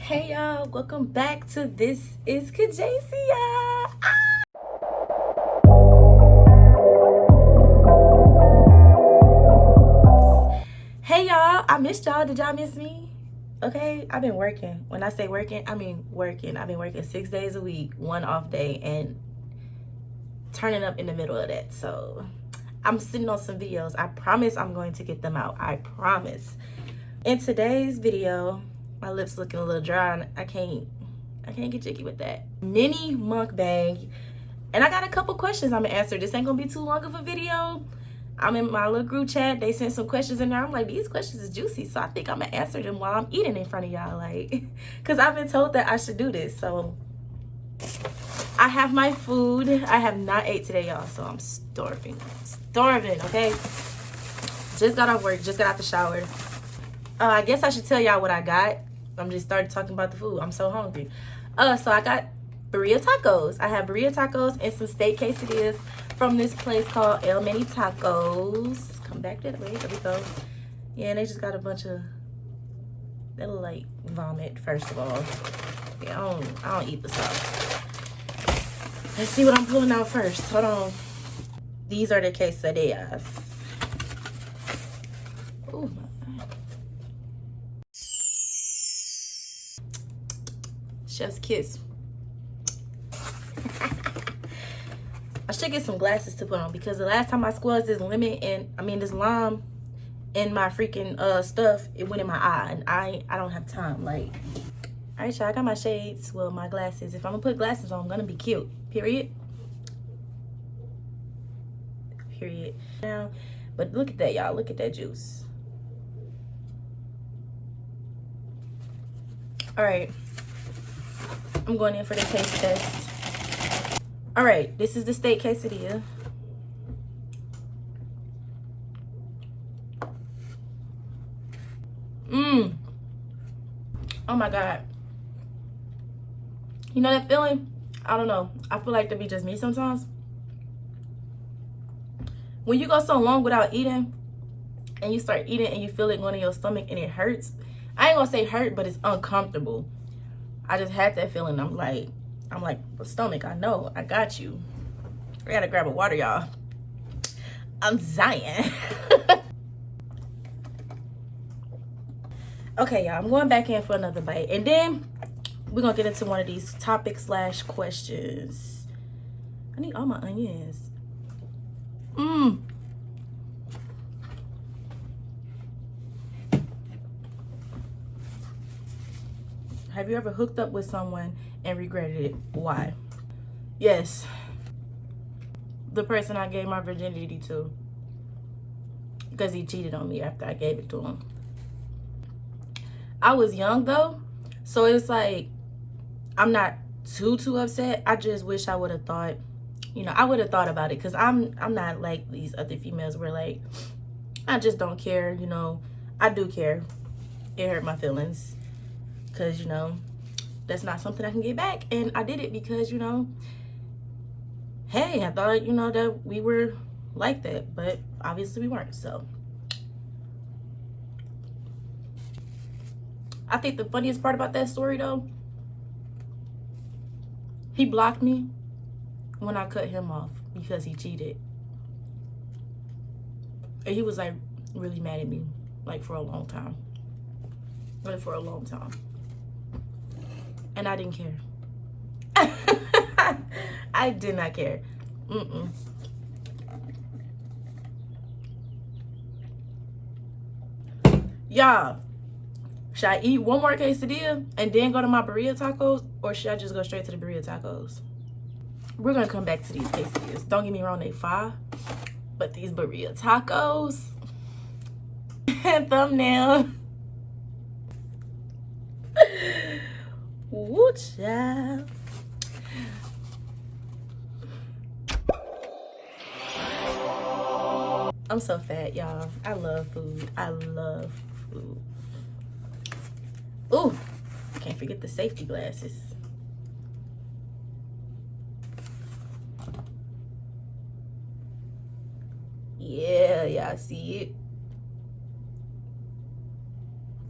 Hey y'all, welcome back to This is Kajacia. Hey y'all, I missed y'all. Did y'all miss me? Okay, I've been working. When I say working, I mean working. I've been working 6 days a week, one off day, and turning up in the middle of that. So I'm sitting on some videos. I promise I'm going to get them out. I promise. In today's video, my lips looking a little dry and I can't get jiggy with that. Mini mukbang. And I got a couple questions I'm gonna answer. This ain't gonna be too long of a video. I'm in my little group chat. They sent some questions in there. I'm like, these questions is juicy. So I think I'm gonna answer them while I'm eating in front of y'all. Like, cause I've been told that I should do this. So I have my food. I have not ate today, y'all. So I'm starving. Okay? Just got off work, just got out the shower. I guess I should tell y'all what I got. I'm just started talking about the food. I'm so hungry. So I got burrito tacos. I have burrito tacos and some steak quesadillas from this place called El Mini Tacos. Come back that way. There we go. Yeah, and they just got a bunch of, they look like vomit, first of all. Yeah, I don't eat the sauce. Let's see what I'm pulling out first. Hold on. These are the quesadillas. Ooh, my God. Chef's kiss. I should get some glasses to put on because the last time I squeezed this this lime in my freaking stuff, it went in my eye, and I don't have time. Like, all right, y'all, I got my shades, well, my glasses. If I'm gonna put glasses on, I'm gonna be cute. Period. Now, but look at that, y'all. Look at that juice. All right, I'm going in for the taste test. All right, this is the steak quesadilla. Oh my God. You know that feeling? I don't know. I feel like to be just me sometimes. When you go so long without eating and you start eating and you feel it going in your stomach and it hurts. I ain't gonna say hurt, but it's uncomfortable. I just had that feeling. I'm like, stomach, I know, I got you. I gotta grab a water, y'all. I'm dying. Okay, y'all, I'm going back in for another bite. And then we're gonna get into one of these topics / questions. I need all my onions. Have you ever hooked up with someone and regretted it? Why? Yes. The person I gave my virginity to. Because he cheated on me after I gave it to him. I was young though. So it's like, I'm not too upset. I just wish I would have thought, I would have thought about it. Because I'm not like these other females where like, I just don't care, I do care. It hurt my feelings. Because, that's not something I can get back. And I did it because, hey, I thought, that we were like that. But obviously we weren't, so. I think the funniest part about that story, though, he blocked me when I cut him off because he cheated. And he was, like, really mad at me, like, for a long time. Like, for a long time. And I didn't care. I did not care. Y'all, should I eat one more quesadilla and then go to my burrito tacos? Or should I just go straight to the burrito tacos? We're going to come back to these quesadillas. Don't get me wrong, they fire. But these burrito tacos. Thumbnail. Woo, child. I'm so fat, y'all. I love food. Ooh, can't forget the safety glasses. Yeah, y'all see it.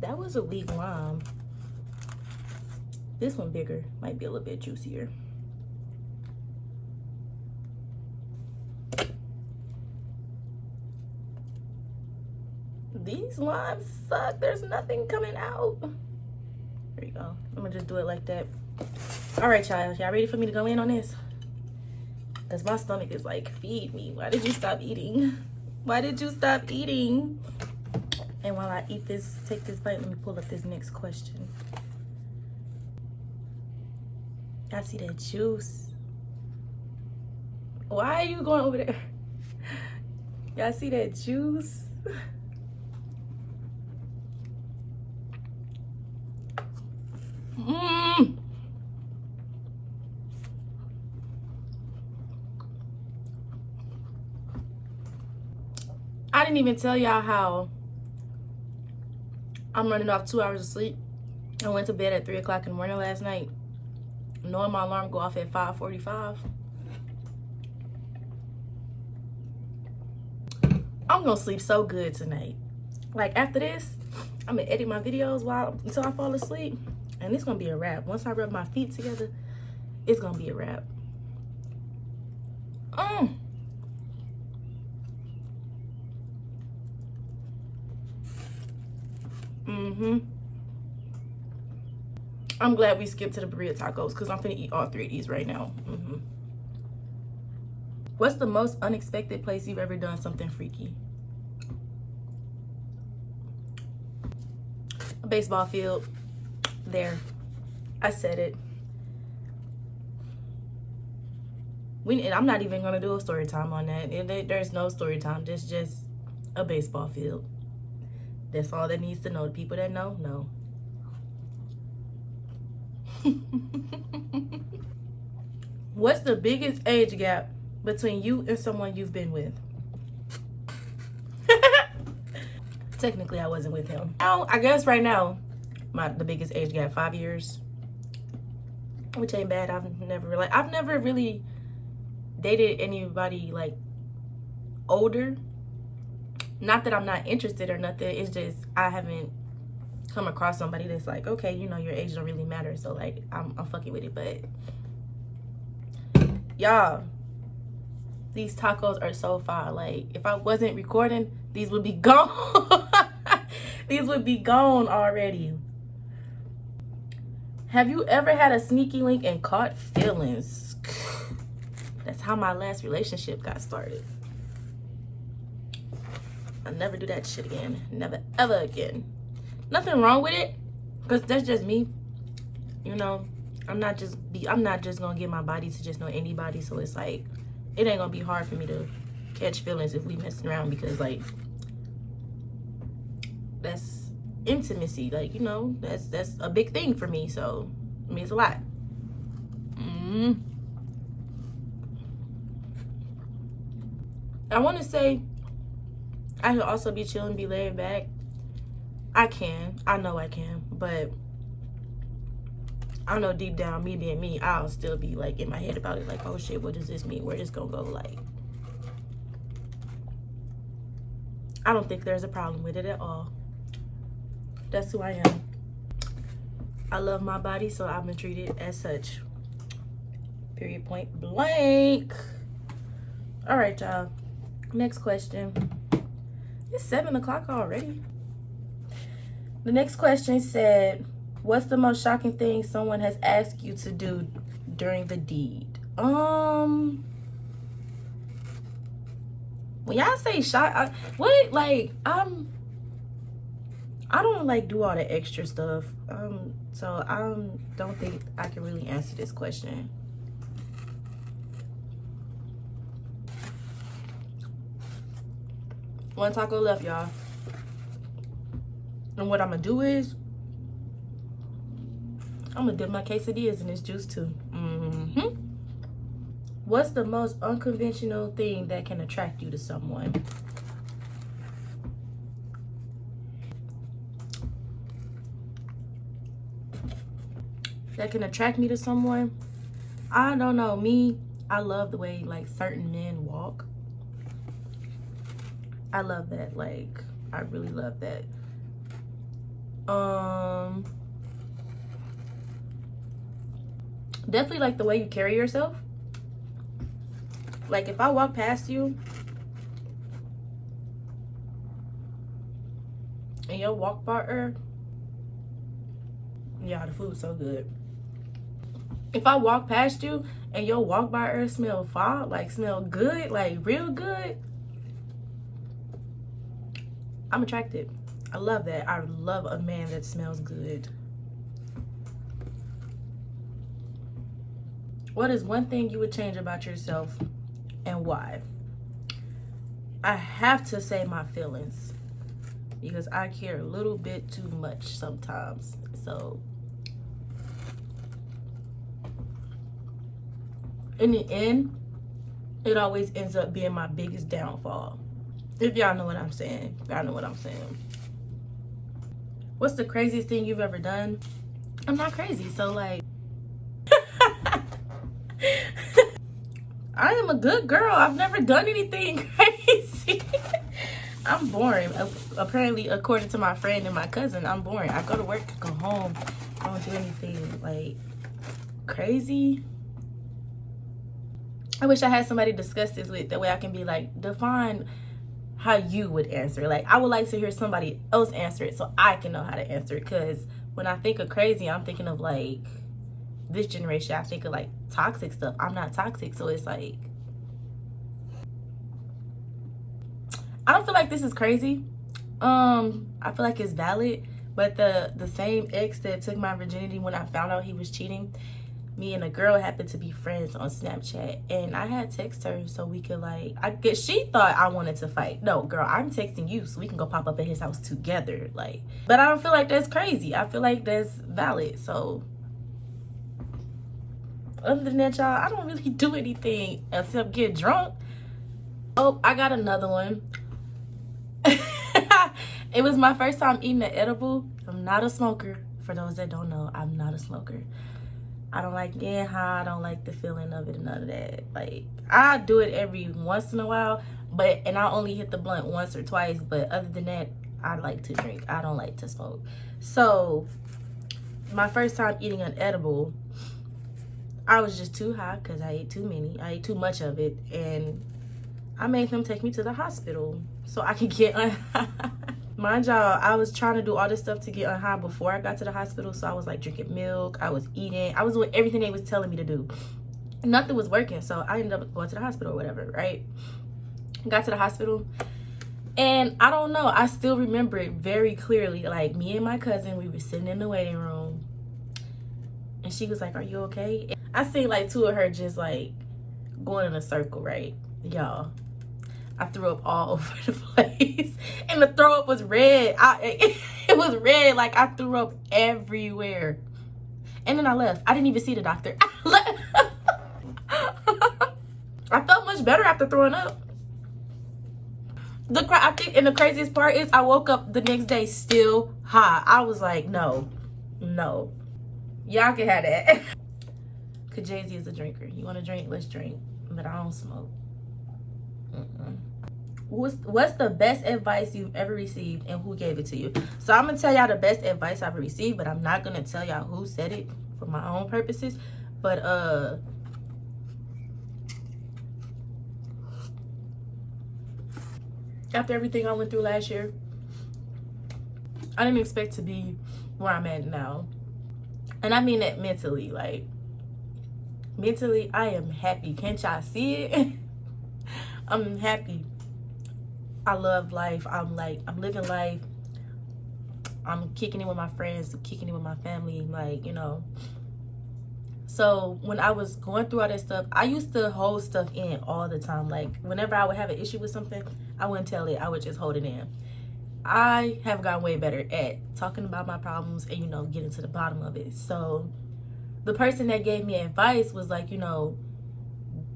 That was a weak lime. This one bigger, might be a little bit juicier. These limes suck. There's nothing coming out. There you go. I'm gonna just do it like that. All right, y'all. Y'all ready for me to go in on this? Because my stomach is like, feed me. Why did you stop eating? Why did you stop eating? And while I eat this, take this bite, let me pull up this next question. I see that juice. Why are you going over there? Y'all see that juice? Mmm. I didn't even tell y'all how I'm running off 2 hours of sleep. I went to bed at 3 o'clock in the morning last night, knowing my alarm go off at 5:45. I'm gonna sleep so good tonight. Like after this, I'm gonna edit my videos until I fall asleep, and it's gonna be a wrap. Once I rub my feet together, it's gonna be a wrap. I'm glad we skipped to the burrito tacos because I'm finna eat all 3 of these right now. What's the most unexpected place you've ever done something freaky? A baseball field. There. I said it. And I'm not even gonna do a story time on that. There's no story time. There's just a baseball field. That's all that needs to know. The people that know. What's the biggest age gap between you and someone you've been with? Technically, I wasn't with him. Now, I guess right now, the biggest age gap, 5 years, which ain't bad. I've never really dated anybody like older. Not that I'm not interested or nothing. It's just I haven't come across somebody that's like, okay, you know, your age don't really matter. So like, I'm fucking with it. But y'all, these tacos are so fire. Like, if I wasn't recording, these would be gone. These would be gone already. Have you ever had a sneaky link and caught feelings? That's how my last relationship got started. I'll never do that shit again. Never, ever again. Nothing wrong with it, because that's just me. You know, I'm not just gonna give my body to just know anybody. So it's like, it ain't gonna be hard for me to catch feelings if we messing around, because like, that's intimacy. Like, you know, that's a big thing for me. So it means a lot. I want to say I could also be chill and be laid back. I know I can, but I know deep down, me being me, I'll still be like in my head about it, like, oh shit, what does this mean? Where this gonna go? Like, I don't think there's a problem with it at all. That's who I am. I love my body, so I've been treated as such. Period, point blank. All right, y'all. Next question. It's 7 o'clock already. The next question said, what's the most shocking thing someone has asked you to do during the deed? When y'all say shock, I don't like do all the extra stuff. So I don't think I can really answer this question. One taco left, y'all. And what I'm gonna do is, I'm gonna dip my quesadillas in this juice too. What's the most unconventional thing that can attract you to someone? That can attract me to someone? I don't know. Me, I love the way like certain men walk. I love that. Like, I really love that. Definitely like the way you carry yourself. Like if I walk past you and your walk partner, yeah, the food's so good. If I walk past you and your walk partner smell fire, like smell good, like real good, I'm attracted. I love that. I love a man that smells good. What is one thing you would change about yourself and why? I have to say my feelings because I care a little bit too much sometimes. So in the end, it always ends up being my biggest downfall. If y'all know what I'm saying. Y'all know what I'm saying. What's the craziest thing you've ever done? I'm not crazy, so like I am a good girl. I've never done anything crazy. I'm boring. Apparently, according to my friend and my cousin, I'm boring. I go to work, go home. I don't do anything like crazy. I wish I had somebody to discuss this with. That way I can be like, define how you would answer. Like, I would like to hear somebody else answer it so I can know how to answer it. Because when I think of crazy, I'm thinking of like this generation. I think of like toxic stuff. I'm not toxic, so it's like I don't feel like this is crazy. I feel like it's valid, but the same ex that took my virginity when I found out he was cheating, me and a girl happened to be friends on Snapchat, and I had text her so we could like, I guess she thought I wanted to fight. No, girl, I'm texting you so we can go pop up at his house together. Like, but I don't feel like that's crazy. I feel like that's valid. So other than that, y'all, I don't really do anything except get drunk. Oh, I got another one. It was my first time eating an edible. I'm not a smoker. For those that don't know, I'm not a smoker. I don't like getting high. I don't like the feeling of it and none of that. Like, I do it every once in a while, and I only hit the blunt once or twice. But other than that, I like to drink. I don't like to smoke. So my first time eating an edible, I was just too high because I ate too many. I ate too much of it, and I made them take me to the hospital so I could get unhigh. Mind y'all, I was trying to do all this stuff to get unhigh before I got to the hospital. So I was like drinking milk, I was eating, I was doing everything they was telling me to do. Nothing was working, so I ended up going to the hospital or whatever, right? Got to the hospital, and I don't know, I still remember it very clearly. Like, me and my cousin, we were sitting in the waiting room, and she was like, "Are you okay?" And I seen like two of her just like going in a circle, right? Y'all, I threw up all over the place, and the throw up was red. It was red, like I threw up everywhere. And then I left. I didn't even see the doctor. I felt much better after throwing up. I think, and the craziest part is I woke up the next day still high. I was like, no, y'all can have that. Cause Jay-Z is a drinker. You want to drink? Let's drink. But I don't smoke. What's the best advice you've ever received, and who gave it to you? So I'm gonna tell y'all the best advice I've received, but I'm not gonna tell y'all who said it for my own purposes. But after everything I went through last year, I didn't expect to be where I'm at now. And I mean that mentally. Like, mentally, I am happy. Can't y'all see it? I'm happy. I love life. I'm living life. I'm kicking it with my friends, kicking it with my family, like, you know. So when I was going through all that stuff, I used to hold stuff in all the time. Like, whenever I would have an issue with something, I wouldn't tell it. I would just hold it in. I have gotten way better at talking about my problems and, you know, getting to the bottom of it. So the person that gave me advice was like, you know,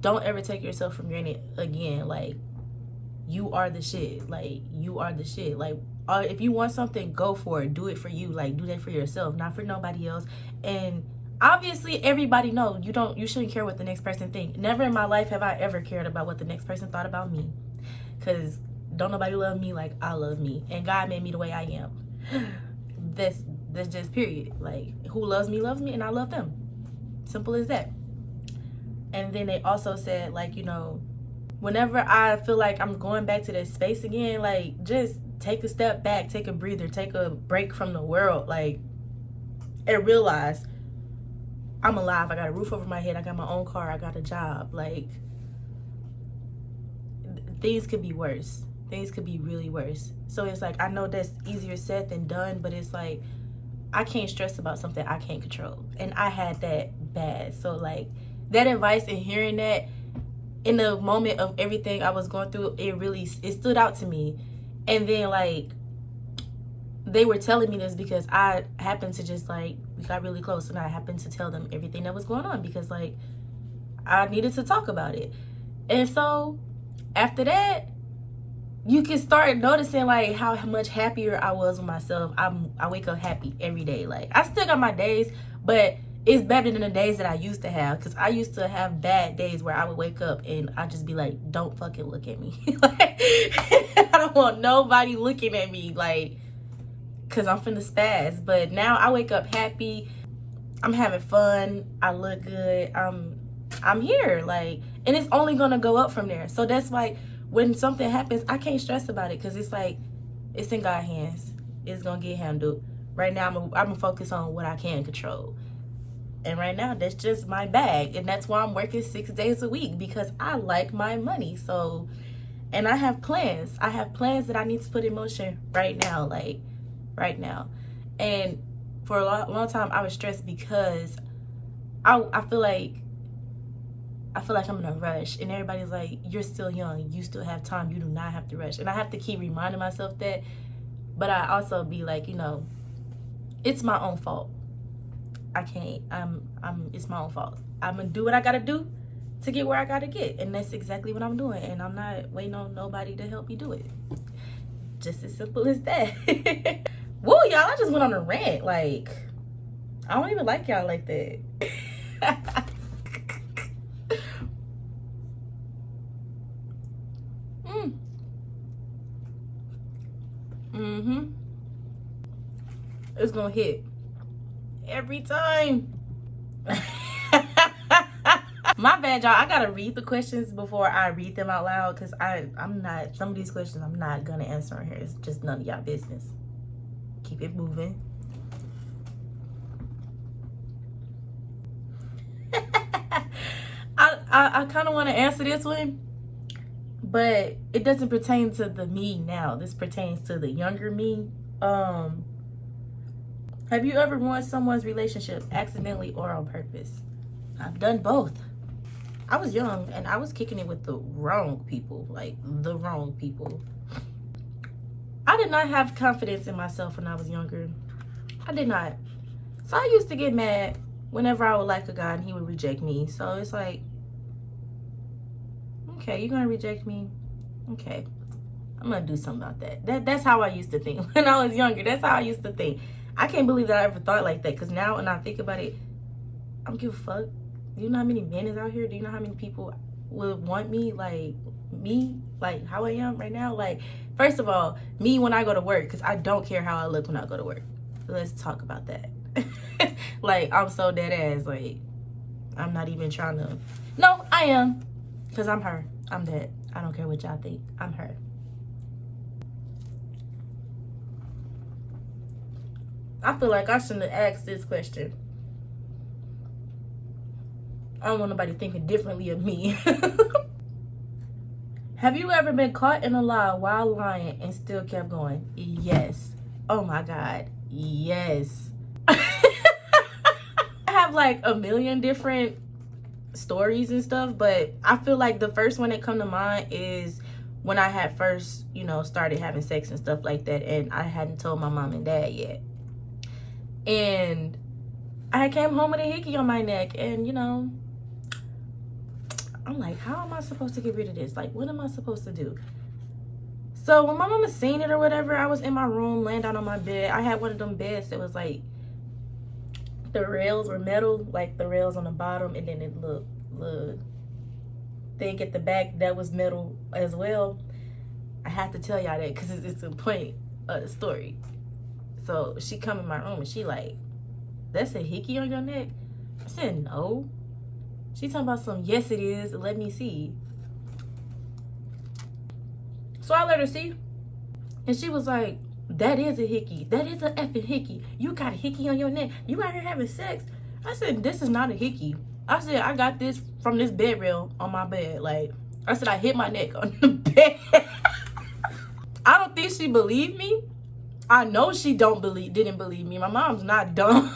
don't ever take yourself for granted again. Like, you are the shit. Like, you are the shit. Like, if you want something, go for it. Do it for you. Like, do that for yourself, not for nobody else. And obviously, everybody knows you shouldn't care what the next person think. Never in my life have I ever cared about what the next person thought about me, because don't nobody love me like I love me, and God made me the way I am. That's just period. Like, who loves me, and I love them. Simple as that. And then they also said, like, you know, whenever I feel like I'm going back to that space again, like, just take a step back, take a breather, take a break from the world, like, and realize I'm alive. I got a roof over my head. I got my own car. I got a job. Like, things could be worse. Things could be really worse. So it's like, I know that's easier said than done, but it's like, I can't stress about something I can't control. And I had that bad. So, like, that advice and hearing that in the moment of everything I was going through, it stood out to me. And then, like, they were telling me this because I happened to just, like, we got really close, and I happened to tell them everything that was going on because, like, I needed to talk about it. And so after that, you can start noticing, like, how much happier I was with myself. I wake up happy every day. Like, I still got my days, but it's better than the days that I used to have, because I used to have bad days where I would wake up and I'd just be like, don't fucking look at me. Like, I don't want nobody looking at me, like, because I'm finna spaz. But now I wake up happy. I'm having fun. I look good. I'm here, like, and it's only gonna go up from there. So that's like, when something happens, I can't stress about it, because it's like, it's in God's hands. It's gonna get handled. Right now, I'm gonna focus on what I can control. And right now, that's just my bag. And that's why I'm working 6 days a week, because I like my money. So, and I have plans. I have plans that I need to put in motion right now, like, right now. And for a long time, I was stressed because I feel like I'm in a rush, and everybody's like, you're still young, you still have time, you do not have to rush. And I have to keep reminding myself that, but I also be like, you know, it's my own fault. I can't, it's my own fault. I'm gonna do what I gotta do to get where I gotta get, and that's exactly what I'm doing, and I'm not waiting on nobody to help me do it. Just as simple as that. Woo, y'all, I just went on a rant. Like, I don't even like y'all like that. It's gonna hit every time. My bad, y'all. I gotta read the questions before I read them out loud, because I'm not, some of these questions I'm not gonna answer on here. It's just none of y'all business. Keep it moving. I kind of want to answer this one, but it doesn't pertain to the me now. This pertains to the younger me. Have you ever ruined someone's relationship accidentally or on purpose? I've done both. I was young and I was kicking it with the wrong people, like the wrong people. I did not have confidence in myself when I was younger. I did not. So I used to get mad whenever I would like a guy and he would reject me. So it's like, okay, you're gonna reject me? Okay, I'm gonna do something about that. That's how I used to think when I was younger. That's how I used to think. I can't believe that I ever thought like that, because now when I think about it, I don't give a fuck. Do you know how many men is out here? Do you know how many people would want me like how I am right now? Like, first of all, me when I go to work, because I don't care how I look when I go to work. Let's talk about that. Like, I'm so dead ass. Like, I'm not even trying to. No, I am, because I'm her. I'm that. I don't care what y'all think. I'm her. I feel like I shouldn't have asked this question. I don't want nobody thinking differently of me. Have you ever been caught in a lie while lying and still kept going? Yes. Oh my God. Yes. I have like a million different stories and stuff, but I feel like the first one that come to mind is when I had first, started having sex and stuff like that, and I hadn't told my mom and dad yet. And I came home with a hickey on my neck, and I'm like, how am I supposed to get rid of this? Like, what am I supposed to do? So when my mama seen it or whatever, I was in my room laying down on my bed. I had one of them beds that was like, the rails were metal, like the rails on the bottom, and then it looked thing at the back that was metal as well. I have to tell y'all that because it's a point of the story. So she come in my room and she like, that's a hickey on your neck? I said, no. She talking about some, yes it is, let me see. So I let her see. And she was like, that is a hickey. That is a effing hickey. You got a hickey on your neck. You out here having sex. I said, this is not a hickey. I said, I got this from this bed rail on my bed. Like, I said, I hit my neck on the bed. I don't think she believed me. I know she didn't believe me. My mom's not dumb.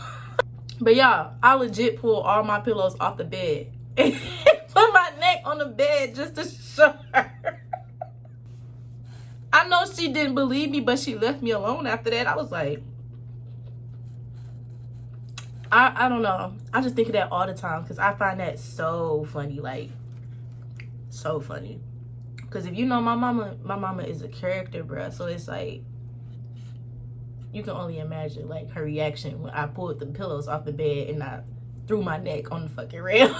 But y'all, I legit pulled all my pillows off the bed and put my neck on the bed just to show her. I know she didn't believe me, but she left me alone after that. I was like, I don't know. I just think of that all the time because I find that so funny, like, so funny. Because if you know my mama is a character, bruh. So it's like, you can only imagine, like, her reaction when I pulled the pillows off the bed and I threw my neck on the fucking rail.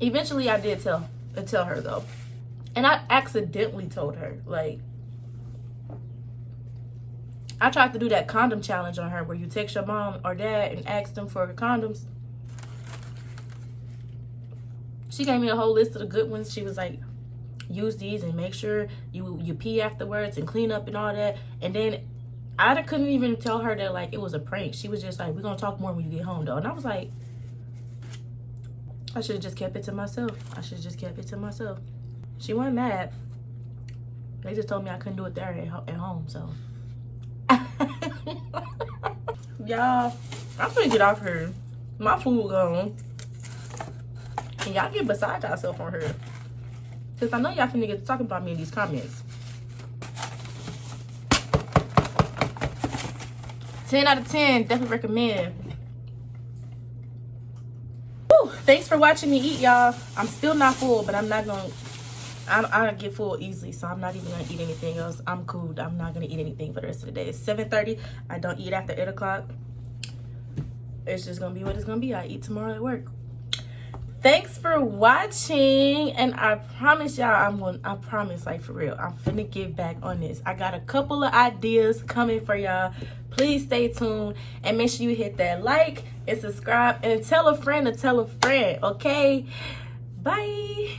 Eventually, I did tell her, though. And I accidentally told her. Like, I tried to do that condom challenge on her where you text your mom or dad and ask them for condoms. She gave me a whole list of the good ones. She was like, use these and make sure you pee afterwards and clean up and all that. And then I couldn't even tell her that, like, it was a prank. She was just like, we're gonna talk more when you get home, though. And I was like, I should have just kept it to myself. She wasn't mad. They just told me I couldn't do it there at home, so. Y'all, I'm gonna get off here. My food gone. And y'all get beside yourself on her. Because I know y'all finna get talking about me in these comments. 10 out of 10. Definitely recommend. Woo, thanks for watching me eat, y'all. I'm still not full, but I'm not going to... I get full easily, so I'm not even going to eat anything else. I'm cool. I'm not going to eat anything for the rest of the day. It's 7:30. I don't eat after 8 o'clock. It's just going to be what it's going to be. I eat tomorrow at work. Thanks for watching, and I promise y'all, I promise, like, for real, I'm finna get back on this. I got a couple of ideas coming for y'all. Please stay tuned and make sure you hit that like and subscribe and tell a friend to tell a friend, okay? Bye.